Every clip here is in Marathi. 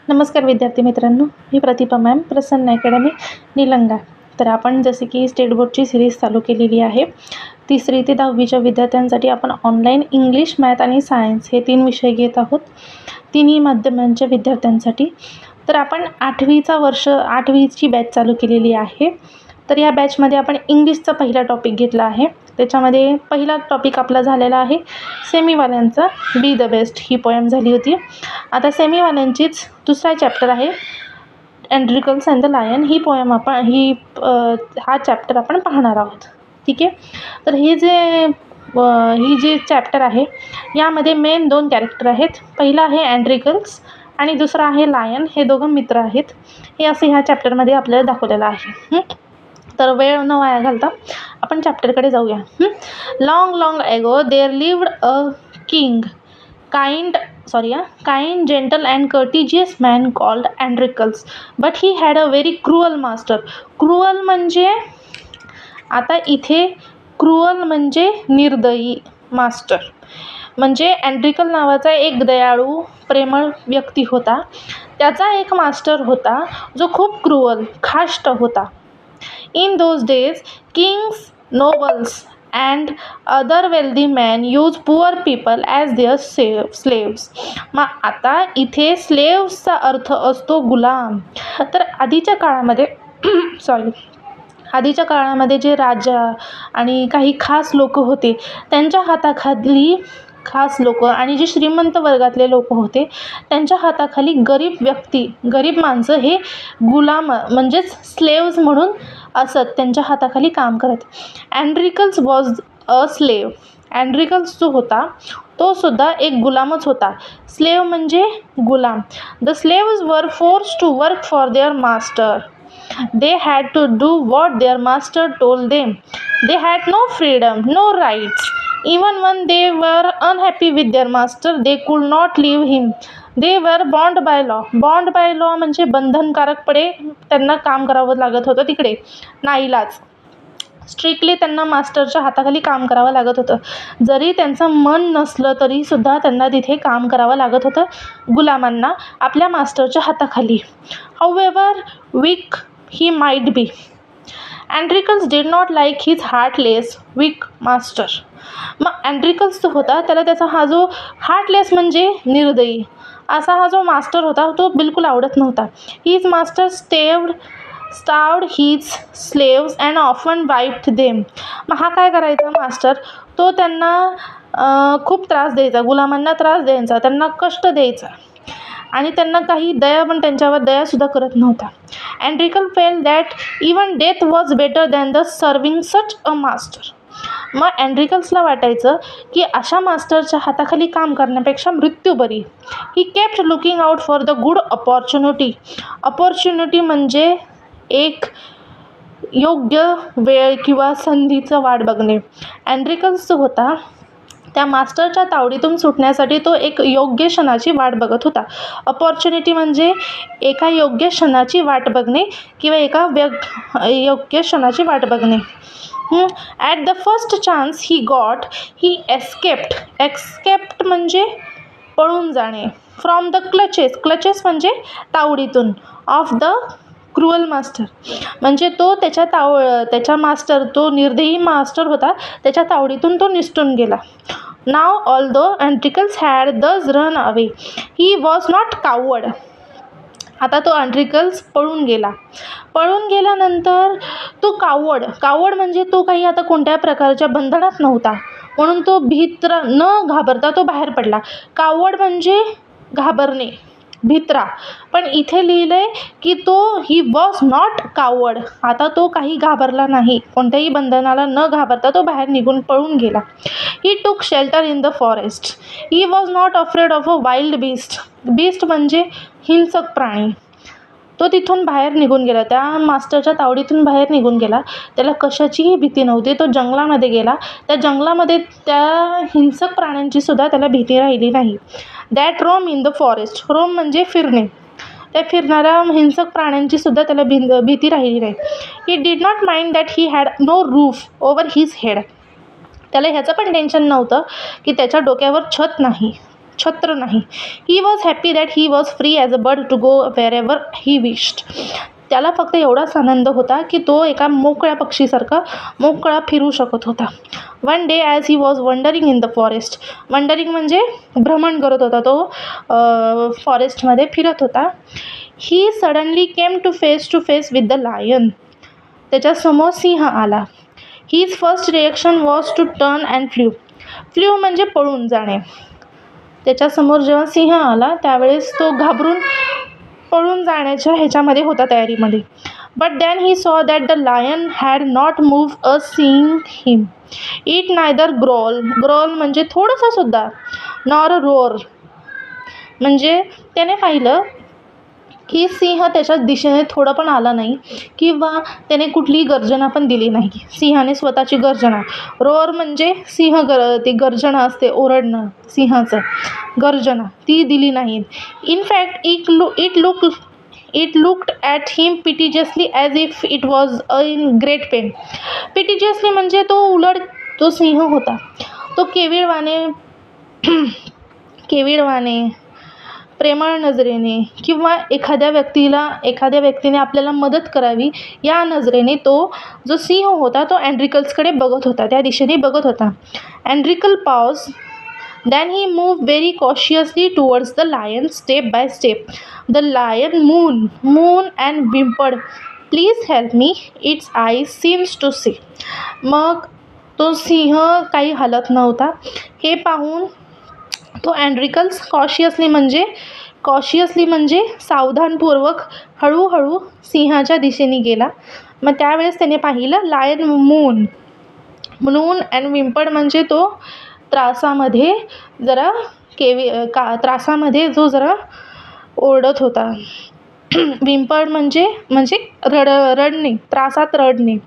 नमस्कार विद्यार्थी मित्रांनो, मी प्रतिभा मॅम, प्रसन्न अकॅडमी निलंगा. तर आपण जसे की स्टेट बोर्डची सिरीज चालू केलेली आहे. 3री ते 10वीच्या विद्यार्थ्यांसाठी आपण ऑनलाईन इंग्लिश, मॅथ आणि सायन्स हे 3 विषय घेत आहोत, तिन्ही माध्यमांच्या विद्यार्थ्यांसाठी. तर आपण 8वीची बॅच चालू केलेली आहे. तर या बॅचमध्ये आपण इंग्लिशचा पहिला टॉपिक घेतला आहे. त्याच्यामध्ये पहिला टॉपिक आपला झालेला आहे सेमीवाल्यांचा बी द बेस्ट ही पोएम झाली होती. आता सेमीवाल्यांचीच दुसरा चॅप्टर आहे एंड्रिकल्स अँड द लायन. ही पोएम आपण हा चॅप्टर आपण पाहणार आहोत. ठीक आहे. तर ही जे चॅप्टर आहे यामध्ये मेन 2 कॅरेक्टर आहेत. पहिला आहे एंड्रिकल्स आणि दुसरा आहे लायन. हे दोघं मित्र आहेत. हे असं ह्या चॅप्टरमध्ये आपल्याला दाखवलेलं आहे. तर वेळ न वाया घालता आपण चॅप्टरकडे जाऊया. Long ago there lived a kind, gentle and courteous man called Androcles. But he had a very cruel master. Cruel म्हणजे आता इथे क्रूअल म्हणजे निर्दयी मास्टर. म्हणजे अँड्रिकल नावाचा एक दयाळू प्रेमळ व्यक्ती होता. त्याचा एक मास्टर होता जो खूप क्रूअल खाष्ट होता. In those days Kings, nobles and other wealthy men use poor people as their slaves. मग आता इथे स्लेव्सचा अर्थ असतो गुलाम. तर आधीच्या काळामध्ये जे राजा आणि काही खास लोक होते त्यांच्या हाताखाली खास लोक आणि जे श्रीमंत वर्गातले लोक होते त्यांच्या हाताखाली गरीब माणसं हे गुलाम म्हणजेच स्लेव्स म्हणून असत त्यांच्या हाताखाली काम करत. अँड्रिकल्स वॉज अ स्लेव. अँड्रिकल्स जो होता तो सुद्धा एक गुलामच होता. स्लेव म्हणजे गुलाम. The slaves were forced to work for their master. They had to do what their master told them. They had no freedom, no rights. Even when they were unhappy with their master, they could not leave him. They were bound by law. Bound by law म्हणजे बंधनकारकपणे त्यांना काम करावं लागत होतं तिकडे, नाईलाज. स्ट्रिक्टली त्यांना मास्टरच्या हाताखाली काम करावं लागत होतं. जरी त्यांचं मन नसलं तरी सुद्धा त्यांना तिथे काम करावं लागत होतं गुलामांना आपल्या मास्टरच्या हाताखाली. However weak he might be, Androcles did not like his heartless, weak master. मग अँड्रिकल्स जो होता त्याला त्याचा हा जो हार्टलेस म्हणजे निर्दयी असा हा जो मास्टर होता तो बिलकुल आवडत नव्हता. His master starved his slaves and often wiped them. मग हा काय करायचा मास्टर, तो त्यांना खूप त्रास द्यायचा, गुलामांना त्रास द्यायचा, त्यांना कष्ट द्यायचा आणि त्यांना काही पण त्यांच्यावर दयासुद्धा करत नव्हता. Androcles felt that even death was better than the serving such a master. मग अँड्रिकल्सला वाटायचं की अशा मास्टरच्या हाताखाली काम करण्यापेक्षा मृत्यू बरी. He kept looking out for the good opportunity. Opportunity म्हणजे एक योग्य वेळ किंवा संधीचं वाट बघणे. अँड्रिकल्स जो होता त्या मास्टरच्या तावडीतून सुटण्यासाठी तो एक योग्य क्षणाची वाट बघत होता. अपॉर्च्युनिटी म्हणजे एका योग्य क्षणाची वाट बघणे किंवा योग्य क्षणाची वाट बघणे. At the first chance he got he escaped म्हणजे पळून जाणे. फ्रॉम द क्लचेस म्हणजे तावडीतून. ऑफ द क्रुअल मास्टर म्हणजे तो त्याच्या मास्टर तो निर्दयी मास्टर होता त्याच्या तावडीतून तो निसटून गेला. नाव ऑल्दो अँड्रिकल्स हॅड दस run away he was not coward. आता तो अँड्रिकल्स पळून गेल्यानंतर तो कावर्ड म्हणजे तो काही आता कोणत्या प्रकारच्या बंधनात नव्हता म्हणून तो न घाबरता तो बाहेर पडला. कावर्ड म्हणजे घाबरणे, भित्रा. पण इथे लिहिलंय की ही वॉज नॉट कावर्ड. आता तो काही घाबरला नाही, कोणत्याही बंधनाला न घाबरता तो बाहेर पळून गेला. ही टूक shelter in the forest. He was not afraid of a wild beast म्हणजे हिंसक प्राणी. तो तिथून बाहेर निघून गेला, त्या मास्टरच्या तावडीतून बाहेर निघून गेला. त्याला कशाचीही भीती नव्हती. तो जंगलामध्ये गेला. त्या जंगलामध्ये त्या हिंसक प्राण्यांची सुद्धा त्याला भीती राहिली नाही. That roam in the forest. Roam म्हणजे फिरणे. त्या फिरणाऱ्या हिंसक प्राण्यांची सुद्धा त्याला भीती राहिली नाही. He did not mind that he had no roof over his head. त्याला ह्याचं पण टेन्शन नव्हतं की त्याच्या डोक्यावर छत नाही. छत्र नाही. He was happy that he was free as a bird to go wherever he wished. त्याला फक्त एवढाच आनंद होता की तो एका मोकळ्या पक्षीसारखा मोकळा फिरू शकत होता. One day as he was wandering in the forest. Wandering म्हणजे भ्रमण करत होता तो, फॉरेस्टमध्ये फिरत होता. He suddenly came to face with the lion. त्याच्यासमोर सिंह आला. His first reaction was to turn and flew म्हणजे पळून जाणे. त्याच्यासमोर जेव्हा सिंह आला त्यावेळेस तो घाबरून पळून जाण्याच्या ह्याच्यामध्ये होता, तयारीमध्ये. But then he saw that the lion had not move a seeing him. It neither growl म्हणजे थोडंसं सुद्धा, नॉर रोअर म्हणजे त्याने पाहिलं की सिंह त्याच्या दिशेने थोडं पण आला नाही किंवा त्याने कुठलीही गर्जना पण दिली नाही. सिंहाने स्वतःची गर्जना, रोअर म्हणजे सिंह ती गर्जना असते, ओरडणं सिंहाचं, गर्जना ती दिली नाही. In fact it looked at him piteously as if it was in great pain. Piteously म्हणजे तो सिंह होता तो केविळवाने प्रेमळ नजरेने किंवा एखाद्या व्यक्तीने आपल्याला मदत करावी या नजरेने तो जो सिंह होता तो अँड्रिकल्सकडे बघत होता, त्या दिशेने बघत होता. Androcles pause. Then he move very cautiously towards the lion step by step. The lion moan and whimpered, please help me, its eyes seems to see. मग तो सिंह काही हलत नव्हता. हे पाहून तो अँड्रिकल्स कॉशियसली म्हणजे सावधानपूर्वक हळूहळू सिंहाच्या दिशेने गेला. मग त्यावेळेस त्याने पाहिलं लायन मून अँड विम्पड म्हणजे तो त्रासामध्ये जो जरा ओरडत होता. विम्पड म्हणजे रडणे, त्रासात रडणे.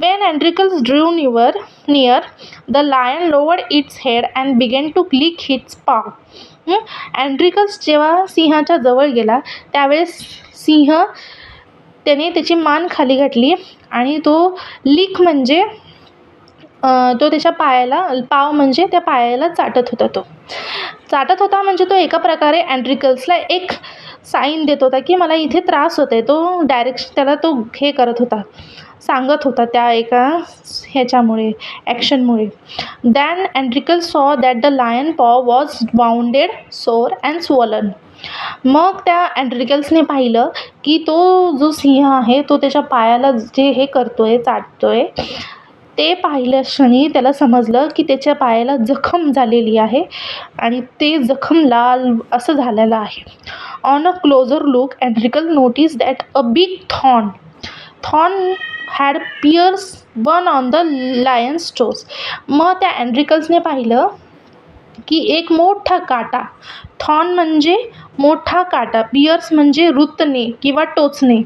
When Andricles drew near, the lion lowered its head and began to lick its paw. अँड्रिकल्स जेव्हा सिंहाच्या जवळ गेला त्यावेळेस त्याने त्याची मान खाली घातली आणि तो लिक म्हणजे तो त्याच्या पाव म्हणजे त्या पायाला चाटत होता म्हणजे तो एका प्रकारे अँड्रिकल्सला एक साईन देत होता की मला इथे त्रास होत आहे. तो त्याला तो हे करत होता, सांगत होता त्या एका ह्याच्यामुळे, ॲक्शनमुळे. Then Androcles saw that the lion paw was wounded, sore and swollen. मग त्या अँड्रिकल्सने पाहिलं की तो जो सिंह आहे तो त्याच्या पायाला जे हे करतोय, चाटतोय, ते पाहिल्या क्षणी त्याला समजलं की त्याच्या पायाला जखम झालेली आहे आणि ते जखम लाल असं झालेलं आहे. On a closer look Androcles notice that a big thorn had pierced one on the lion's toes. मग त्या अँड्रिकल्सने पाहिलं की एक मोठा काटा, थॉर्न म्हणजे मोठा काटा, पियर्स म्हणजे रुतणे किंवा टोचणे,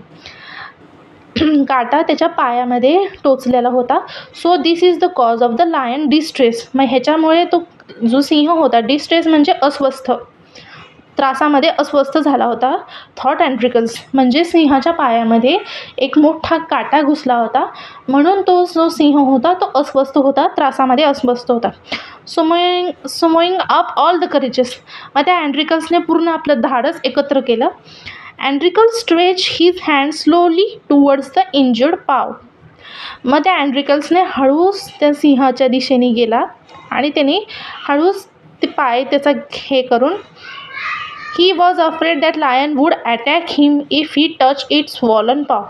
काटा त्याच्या पायामध्ये टोचलेला होता. So this is the cause of the lion distress. मग ह्याच्यामुळे तो जो सिंह होता, डिस्ट्रेस म्हणजे अस्वस्थ, त्रासामध्ये अस्वस्थ झाला होता. थॉट अँड्रिकल्स म्हणजे सिंहाच्या पायामध्ये एक मोठा काटा घुसला होता म्हणून तो जो सिंह होता तो अस्वस्थ होता, त्रासामध्ये अस्वस्थ होता. Summoning up all the courages. मग त्या अँड्रिकल्सने पूर्ण आपलं धाडस एकत्र केलं. Androcles stretch his hand slowly towards the injured paw. मग त्या अँड्रिकल्सने हळूच त्या सिंहाच्या दिशेने गेला आणि त्याने हळूच ते पाय त्याचा हे करून, he was afraid that lion would attack him if he touch its swollen paw.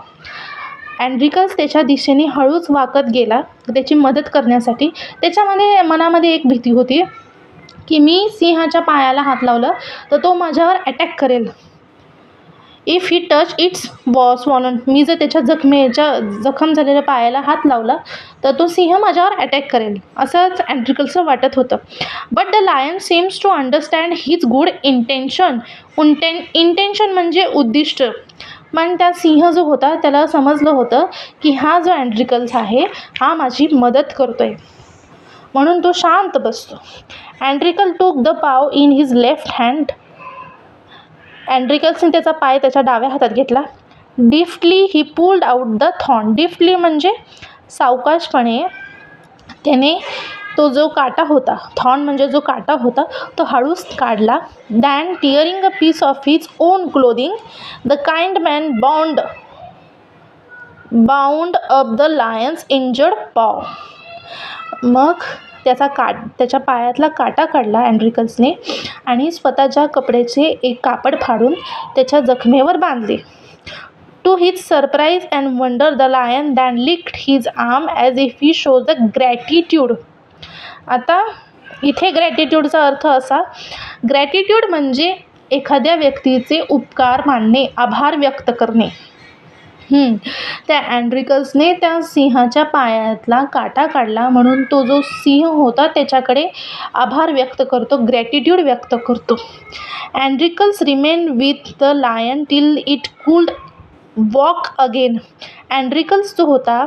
Androcles त्याच्या दिशेने हळूच वाकत गेला त्याची मदत करण्यासाठी. त्याच्यामध्ये मनामध्ये एक भीती होती की मी सिंहाच्या पायाला हात लावलं तर तो माझ्यावर अटॅक करेल. If he touch its swollen, मी जर त्याच्या जखम झालेल्या पायाला हात लावला तर तो सिंह माझ्यावर अटॅक करेल असंच अँड्रिकल्सला वाटत होतं. But the lion seems to understand his good intention. Intention म्हणजे उद्दिष्ट. पण त्या सिंह जो होता त्याला समजलं होतं की हा जो अँड्रिकल्स आहे हा माझी मदत करतोय म्हणून तो शांत बसतो. अँड्रिकल took the paw in his left hand. अँड्रिकल्सने त्याचा पाय त्याच्या डाव्या हातात घेतला. Deftly he pulled out the thorn. Deftly म्हणजे सावकाशपणे त्याने तो जो काटा होता, थॉर्न म्हणजे जो काटा होता, तो हळूच काढला. Then tearing a piece of his own clothing the kind man bound up the lion's injured paw. मग त्याच्या पायातला काटा काढला अँड्रिकल्सने आणि स्वतःच्या कपड्याचे एक कापड फाडून त्याच्या जखमेवर बांधले. To his surprise and wonder the lion then licked his arm as if he shows the gratitude. आता इथे ग्रॅटिट्यूडचा अर्थ असा, ग्रॅटिट्यूड म्हणजे एखाद्या व्यक्तीचे उपकार मानणे, आभार व्यक्त करणे. त्या अँड्रिकल्सने त्या सिंहाच्या पायातला काटा काढला म्हणून तो जो सिंह होता त्याच्याकडे आभार व्यक्त करतो, ग्रॅटिट्यूड व्यक्त करतो. Androcles remain with the lion till it could walk again. Androcles जो होता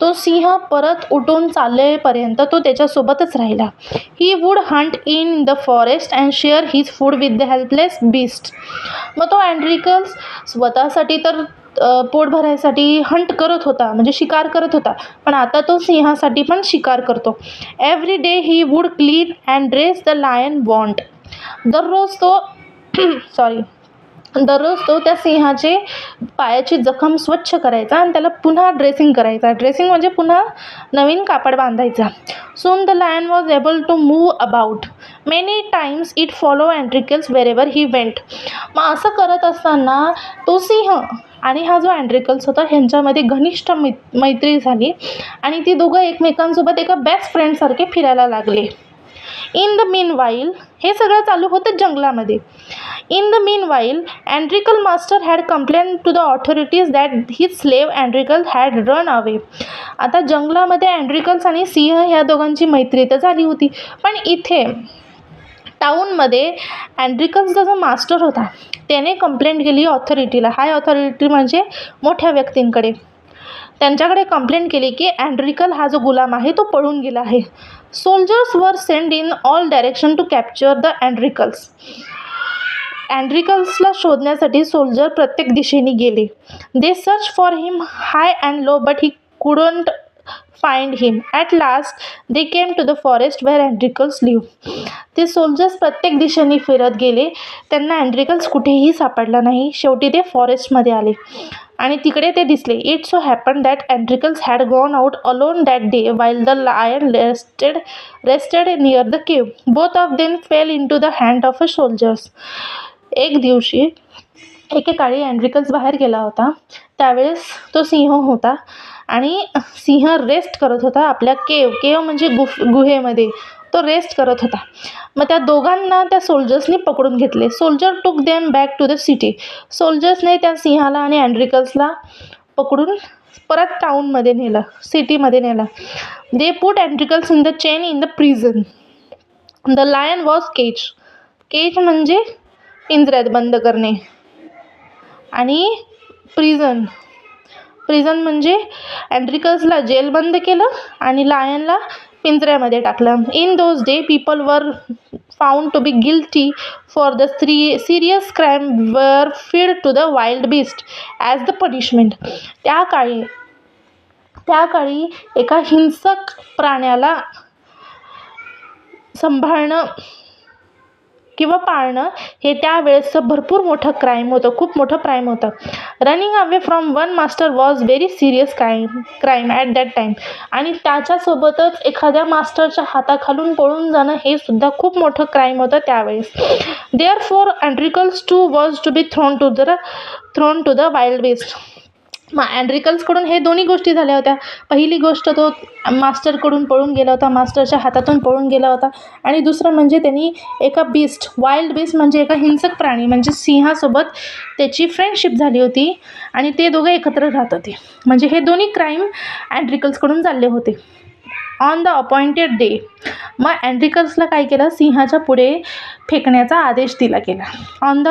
तो सिंह परत उठून चाललेपर्यंत तो त्याच्यासोबतच राहिला. He would Hunt in the forest and share his food with the helpless beast. मग तो अँड्रिकल्स स्वतःसाठी तर पोट भरायसाठी हंट करत होता, म्हणजे शिकार करत होता, पण आता तो सिंहासाठी पण शिकार करतो. Every day he would clean and dress the lion wound. दररोज तो त्या सिंहाचे पायाची जखम स्वच्छ करायचा आणि त्याला पुन्हा ड्रेसिंग करायचा. ड्रेसिंग म्हणजे पुन्हा नवीन कापड बांधायचा. Soon the lion was able to move about. Many times it follow Androcles wherever he went. मग असं करत असताना तो सिंह आणि हा जो अँड्रिकल्स होता ह्यांच्यामध्ये घनिष्ठ मैत्री झाली आणि ती दोघं एकमेकांसोबत एका बेस्ट फ्रेंडसारखे फिरायला लागले. इन द मीन वाईल, हे सगळं चालू होतं जंगलामध्ये. In the meanwhile Androcles master had complain to the authorities that his slave Androcles had run away. आता जंगलामध्ये अँड्रिकल्स आणि सिंह ह्या दोघांची मैत्री तर झाली होती, पण इथे टाऊनमध्ये अँड्रिकल्सचा जो मास्टर होता त्याने कंप्लेंट केली ऑथॉरिटीला. हाय ऑथॉरिटी म्हणजे मोठ्या व्यक्तींकडे. त्यांच्याकडे कंप्लेंट केली की अँड्रिकल हा जो गुलाम आहे तो पळून गेला आहे. Soldiers were send in all direction to capture the Androcles. अँड्रिकल्सला शोधण्यासाठी सोल्जर प्रत्येक दिशेने गेले. They search for him high and low but he couldn't find him. At last they came to the forest where Androcles live. ते सोल्जर्स प्रत्येक दिशेने फिरत गेले, त्यांना अँड्रिकल्स कुठेही सापडला नाही. शेवटी ते फॉरेस्टमध्ये आले आणि तिकडे ते दिसले. It so happen that Androcles had gone out alone that day while the lion rested near the cave. Both of them fell into the hand of a soldiers. एक दिवशी एकेकाळी अँड्रिकल्स बाहेर गेला होता. त्यावेळेस तो सिंह होता आणि सिंह रेस्ट करत होता आपल्या केव म्हणजे गुहेमध्ये तो रेस्ट करत होता. मग त्या दोघांना त्या सोल्जर्सनी पकडून घेतले. Soldier took them back to the city. सोल्जर्सने त्या सिंहाला आणि अँड्रिकल्सला पकडून परत टाऊनमध्ये नेलं, सिटीमध्ये नेलं. They put Androcles in the chain in the prison. The lion was cage. Cage म्हणजे पिंजऱ्यात बंद करणे आणि प्रिझन म्हणजे अँड्रिकल्सला जेलबंद केलं आणि लायनला पिंजऱ्यामध्ये टाकलं. In those day people were found to be guilty for the serious crime were feed to the wild beast as the punishment. त्याकाळी एका हिंसक प्राण्याला सांभाळणं किंवा पाळणं हे त्यावेळेसचं भरपूर मोठं क्राईम होतं, खूप मोठं क्राईम होतं. Running away from one master was very serious crime at that time. आणि त्याच्यासोबतच एखाद्या मास्टरच्या हाताखालून पळून जाणं हे सुद्धा खूप मोठं क्राईम होतं त्यावेळेस. Therefore Androcles too was to be thrown to the wild beast. मग अँड्रिकल्सकडून हे दोन्ही गोष्टी झाल्या होत्या. पहिली गोष्ट तो मास्टरकडून पळून गेला होता, मास्टरच्या हातातून पळून गेला होता. आणि दुसरं म्हणजे त्यांनी एका वाईल्ड बीस्ट म्हणजे एका हिंसक प्राणी म्हणजे सिंहासोबत त्याची फ्रेंडशिप झाली होती आणि ते दोघं एकत्र राहत होते. म्हणजे हे दोन्ही क्राईम अँड्रिकल्सकडून झाले होते. ऑन द अपॉइंटेड डे मग अँड्रिकल्सला काय केलं, सिंहाच्या पुढे फेकण्याचा आदेश दिला गेला. On the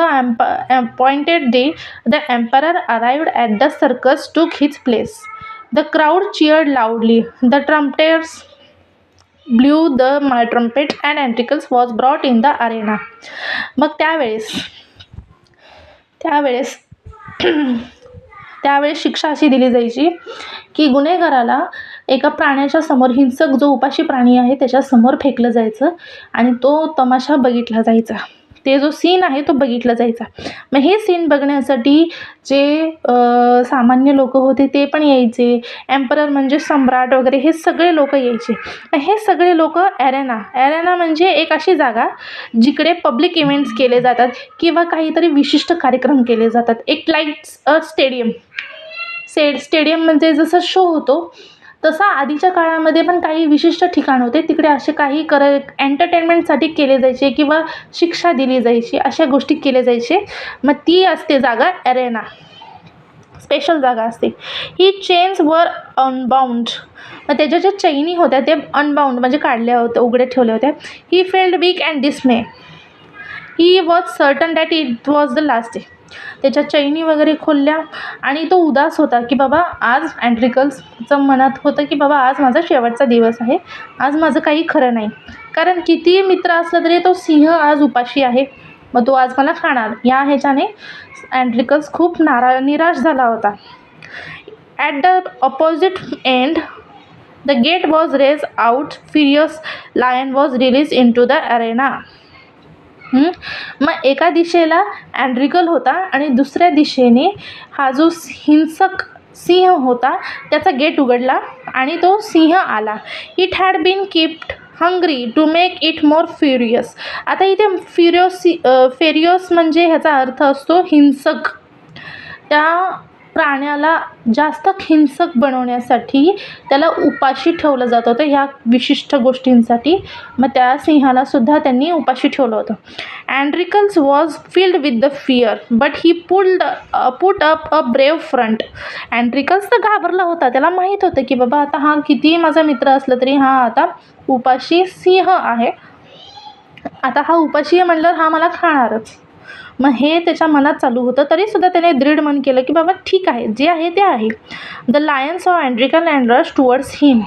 appointed day the emperor arrived at the circus took his place. The crowd cheered loudly. The trumpeters blew the trumpet and Androcles was brought in the arena. मग त्यावेळेस शिक्षा अशी दिली जायची की गुन्हेगाराला एका प्राण्याच्या समोर, हिंसक जो उपाशी प्राणी आहे त्याच्यासमोर फेकलं जायचं आणि तो तमाशा बघितला जायचा. ते जो सीन आहे तो बघितला जायचा. मग हे सीन बघण्यासाठी जे सामान्य लोक होते ते पण यायचे. एम्परर म्हणजे सम्राट वगैरे हे सगळे लोक यायचे. हे सगळे लोक ॲरेना म्हणजे एक अशी जागा जिकडे पब्लिक इव्हेंट्स केले जातात किंवा काहीतरी विशिष्ट कार्यक्रम केले जातात. एक लाईक्स स्टेडियम म्हणजे जसं शो होतो तसा आधीच्या काळामध्ये पण काही विशिष्ट ठिकाण होते, तिकडे असे काही एंटरटेनमेंटसाठी केले जायचे किंवा शिक्षा दिली जायची, अशा गोष्टी केल्या जायचे. मग ती असते जागा ॲरेना, स्पेशल जागा असते. ही चेन्स वर अनबाउंड, मग त्याच्या ज्या चैनी होत्या ते अनबाउंड म्हणजे काढल्या होत्या, उघड्या ठेवल्या होत्या. He felt weak and dismay, he was certain that it was the last day. त्याच्या चैनी वगैरे खोलल्या आणि तो उदास होता की बाबा आज अँड्रिकल्सचं मनात होतं की बाबा आज माझा शेवटचा दिवस आहे, आज माझं काही खरं नाही. कारण किती मित्र असलं तरी तो सिंह आज उपाशी आहे, मग तो आज मला खाणार, या ह्याच्याने अँड्रिकल्स खूप निराश झाला होता. At the opposite end the gate was raise out, furious lion was release into the arena. मग एका दिशेला अँड्रिकल होता आणि दुसऱ्या दिशेने हा जो हिंसक सिंह होता त्याचा गेट उघडला आणि तो सिंह आला. It had been kept hungry to make it more furious. आता इथे फेरियस म्हणजे ह्याचा अर्थ असतो हिंसक. त्या प्राण्याला जास्त हिंसक बनवण्यासाठी त्याला उपाशी ठेवलं जात होतं ह्या विशिष्ट गोष्टींसाठी. मग त्या सिंहाला सुद्धा त्यांनी उपाशी ठेवलं होतं. Androcles was filled with the fear but he put up a brave front. Androcles तर घाबरला होता, त्याला माहीत होतं की बाबा आता हा कितीही माझा मित्र असला तरी हा आता उपाशी सिंह आहे, आता हा उपाशी आहे म्हणल्यावर हा मला खाणारच. मग हे त्याच्या मनात चालू होतं, तरीसुद्धा त्याने दृढ मन केलं की बाबा ठीक आहे, जे आहे ते आहे. The lion saw Androcles and rush towards him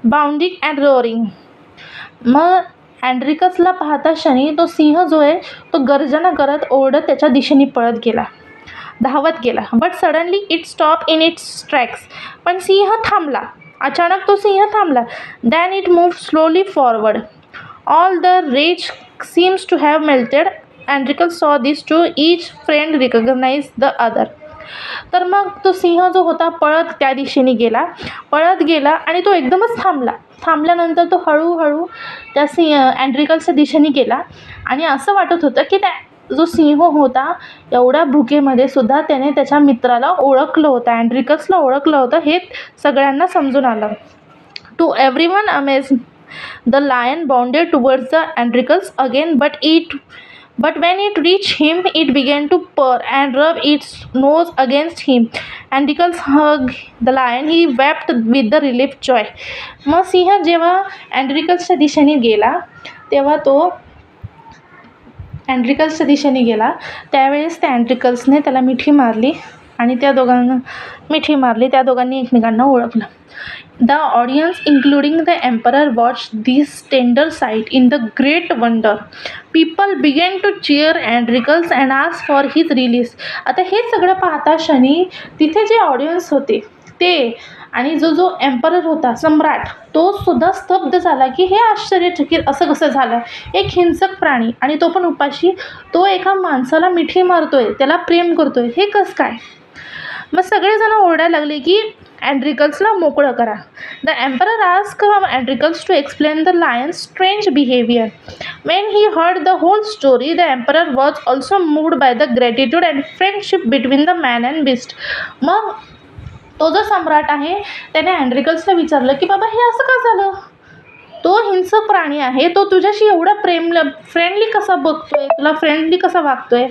bounding and roaring. मग अँड्रिकसला पाहता क्षणी तो सिंह जो आहे तो गर्जना करत ओरडत त्याच्या दिशेने धावत गेला. But suddenly it stop in its tracks. पण सिंह थांबला, अचानक तो सिंह थांबला. Then it move slowly forward. All the rage seems to have melted. Andricles saw these two, each friend recognized the other. तर मग तो सिंह जो होता पळत त्या दिशेने गेला आणि तो एकदमच थांबल्यानंतर तो हळूहळू त्या अँड्रिकल्सच्या दिशेने गेला आणि असं वाटत होतं की त्या जो सिंह होता एवढ्या भुकेमध्ये सुद्धा त्याने त्याच्या मित्राला ओळखलं होतं, अँड्रिकल्सला ओळखलं होतं, हे सगळ्यांना समजून आलं. To everyone amaze the lion bounded towards the Androcles again But when it reached him, it began to purr and rub its nose against him. Andricles hugged the lion. He wept with the relief joy. मग सिंह जेव्हा अँड्रिकल्सच्या दिशेने गेला त्यावेळेस त्या अँड्रिकल्सने त्याला मिठी मारली आणि त्या दोघांनी एकमेकांना ओळखलं. The audience, including the emperor, watched this tender sight in the great wonder. People began to cheer Andricles and ask for his release. आता हे सगळं पाहता क्षणी तिथे जे ऑडियन्स होते ते आणि जो एम्परर होता, सम्राट, तो सुद्धा स्तब्ध झाला की हे आश्चर्यचकित असं कसं झालं. एक हिंसक प्राणी आणि तो पण उपाशी, तो एका माणसाला मिठी मारतोय, त्याला प्रेम करतोय, हे कसं काय. मग सगळेजण ओरडायला लागले की अँड्रिकल्सला मोकळं करा. The emperor asked Androcles to explain the lion's strange behaviour. When he heard the whole story the emperor was also moved by the gratitude and friendship between the man and beast. मग तो जो सम्राट आहे त्याने अँड्रिकल्सला विचारलं की बाबा हे असं का झालं, तो हिंसक प्राणी आहे, तो तुझ्याशी एवढा फ्रेंडली कसा बघतोय, तुला फ्रेंडली कसा वागतोय.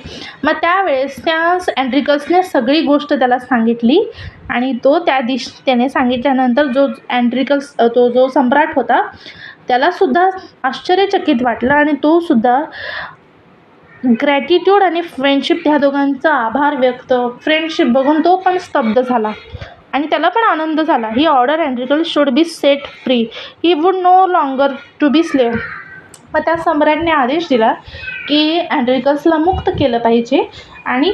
मग त्यावेळेस त्या अँड्रिकल्सने सगळी गोष्ट त्याला सांगितली आणि तो त्याने सांगितल्यानंतर जो सम्राट होता त्याला सुद्धा आश्चर्यचकित वाटलं आणि तो सुद्धा ग्रॅटिट्यूड आणि फ्रेंडशिप ह्या दोघांचा आभार व्यक्त, फ्रेंडशिप बघून तो पण स्तब्ध झाला आणि त्याला पण आनंद झाला. He order Androcles should be set free. He would no longer to be slave. मग त्या सम्राटने आदेश दिला की अँड्रिकल्सला मुक्त केलं पाहिजे आणि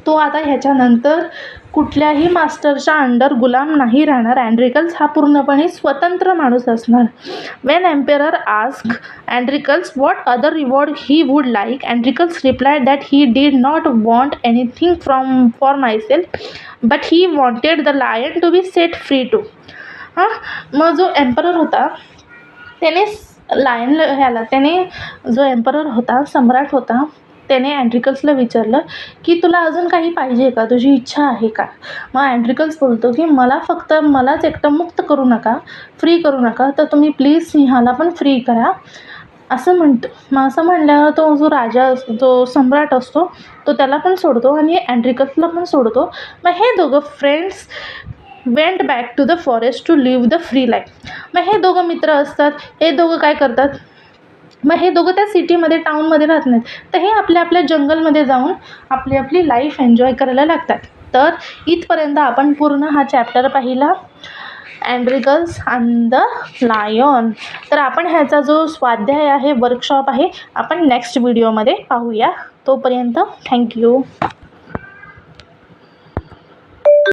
तो आता ह्याच्यानंतर कुठल्याही मास्टरच्या अंडर गुलाम नाही राहणार. अँड्रिकल्स हा पूर्णपणे स्वतंत्र माणूस असणार. When emperor ask Androcles what other reward he would like, Androcles replied that he did not want anything for myself, but he wanted the lion to be set free too. मग जो एम्परर होता त्याने त्याने जो एम्परर होता, सम्राट होता, त्याने अँड्रिकल्सला विचारलं की तुला अजून काही पाहिजे का, तुझी इच्छा आहे का. मग अँड्रिकल्स बोलतो की मलाच एकटं मुक्त करू नका, फ्री करू नका, तर तुम्ही प्लीज सिंहाला पण फ्री करा असं म्हणतो. मग असं म्हणल्यावर तो जो राजा जो सम्राट असतो तो त्याला पण सोडतो आणि अँड्रिकल्सला पण सोडतो. मग हे दोघं friends went back to the forest to live the free life. मग हे दोघं मित्र असतात. हे दोघं काय करतात, मग हे दोघं त्या सिटीमध्ये टाऊनमध्ये राहत नाहीत, तर हे आपल्या जंगलमध्ये जाऊन आपली लाईफ एन्जॉय करायला लागतात. तर इथपर्यंत आपण पूर्ण हा चॅप्टर पाहिला, अँड्रिकल्स अँड द लायन. तर आपण ह्याचा जो स्वाध्याय आहे, वर्कशॉप आहे, आपण नेक्स्ट व्हिडिओमध्ये पाहूया. तोपर्यंत थँक्यू.